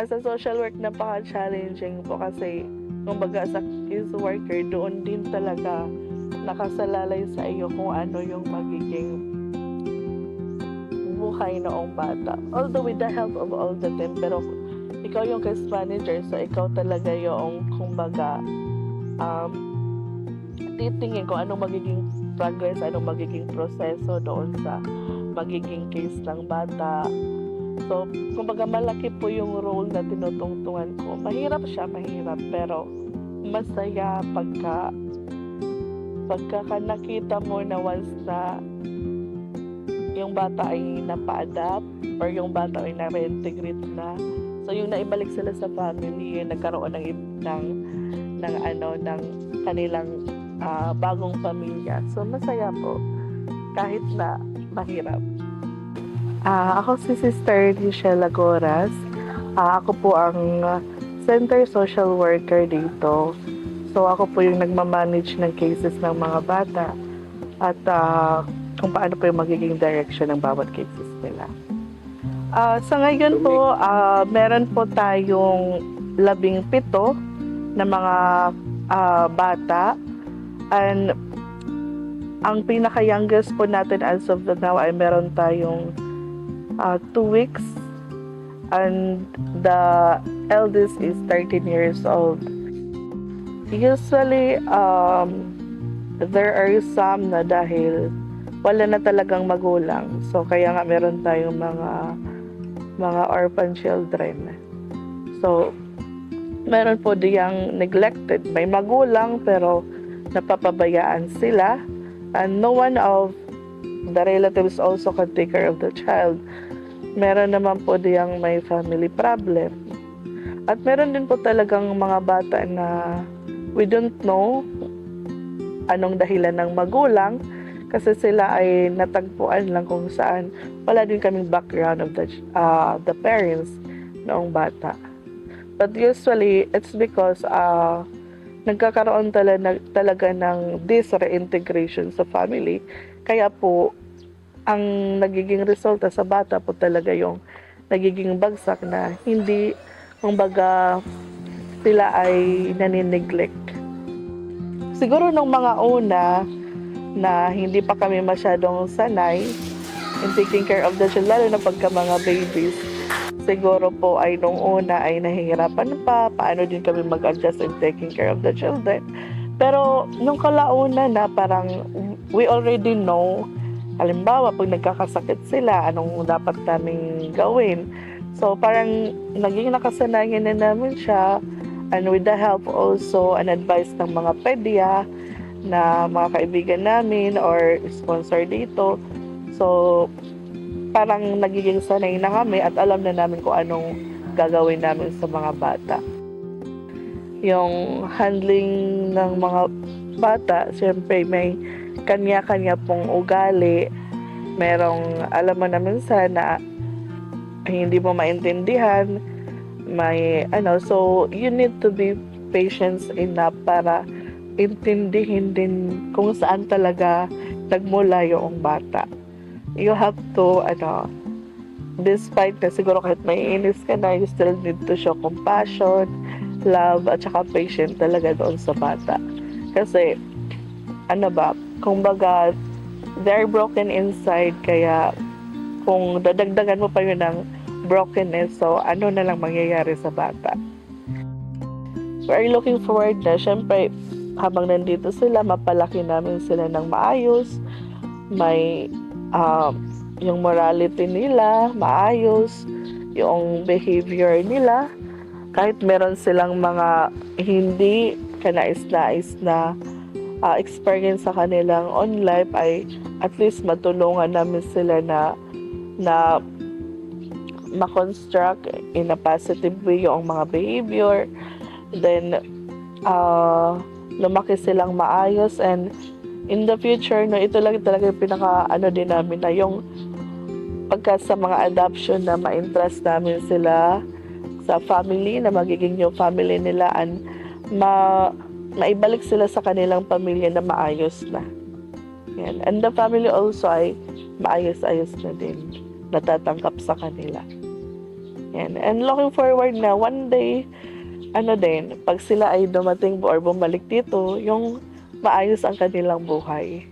as a social work, napaka-challenging po kasi kumbaga sa case worker, doon din talaga nakasalalay sa iyo kung ano yung magiging buhay noong bata. Although with the help of all the team, pero ikaw yung case manager, so ikaw talaga yung kumbaga um, titingin kung anong magiging progress, anong magiging proseso doon sa magiging case ng bata. So, kumbaga malaki po yung role na tinutungtungan ko. Mahirap siya, mahirap, pero masaya pagka nakita mo na once na yung bata ay napa-adapt or yung bata ay na-reintegrate na. So, yung naibalik sila sa family, yung nagkaroon ng kanilang bagong pamilya. So, masaya po kahit na mahirap. Ako si Sister Michelle Lagoras. Ako po ang Center Social Worker dito. So ako po yung nagmamanage ng cases ng mga bata at kung paano po yung magiging direction ng bawat cases nila. Sa ngayon po, meron po tayong 17 na mga bata, and ang pinaka-youngest po natin as of now ay meron tayong 2 weeks, and the eldest is 13 years old. Usually, there are some na dahil wala na talagang magulang. So, kaya nga meron tayong mga orphan children. So, meron po diyang neglected. May magulang pero napapabayaan sila. And no one of the relatives also can take care of the child. Meron naman po diyang may family problem. At meron din po talagang mga bata na we don't know anong dahilan ng magulang kasi sila ay natagpuan lang kung saan. Wala din kaming background of the parents noong bata. But usually, it's because nagkakaroon talaga ng dis-reintegration sa family. Kaya po, ang nagiging resulta sa bata po talaga yung nagiging bagsak na hindi, kumbaga, sila ay nanineglect. Siguro nung mga una na hindi pa kami masyadong sanay in taking care of the children, lalo na pagka mga babies, siguro po ay nung una ay nahihirapan pa, paano din kami mag-adjust in taking care of the children. Pero nung kalauna na parang we already know, halimbawa pag nagkakasakit sila, anong dapat naming gawin. So parang naging nakasanayan na namin siya, and with the help also and advice ng mga pedya na mga kaibigan namin or sponsor dito. So parang nagiging sanay na kami at alam na namin kung anong gagawin namin sa mga bata. Yung handling ng mga bata, siyempre may kanya-kanya pong ugali. Merong, alam mo naman sana, hindi mo maintindihan. So you need to be patient enough para intindihin din kung saan talaga nagmula yung bata. You have to, despite na siguro kahit may inis ka na, you still need to show compassion, love, at saka patient talaga doon sa bata. Kasi, kumbaga, they're broken inside, kaya kung dadagdagan mo pa yun ng brokenness, so ano na lang mangyayari sa bata. We're looking forward na, syempre, habang nandito sila, mapalaki namin sila ng maayos, may yung morality nila maayos, yung behavior nila, kahit meron silang mga hindi kanais-nais na experience sa kanilang on life, ay at least matulungan namin sila na ma-construct in a positive way yung mga behavior, then lumaki silang maayos, and in the future, no, ito lang talaga yung din namin na yung pagka sa mga adoption na ma-interest namin sila sa family, na magiging yung family nila, and maibalik sila sa kanilang pamilya na maayos na. Yan. And the family also ay maayos-ayos na din, natatanggap sa kanila. Yan. And looking forward na one day, ano din, pag sila ay dumating or bumalik dito, yung maayos ang kanilang buhay.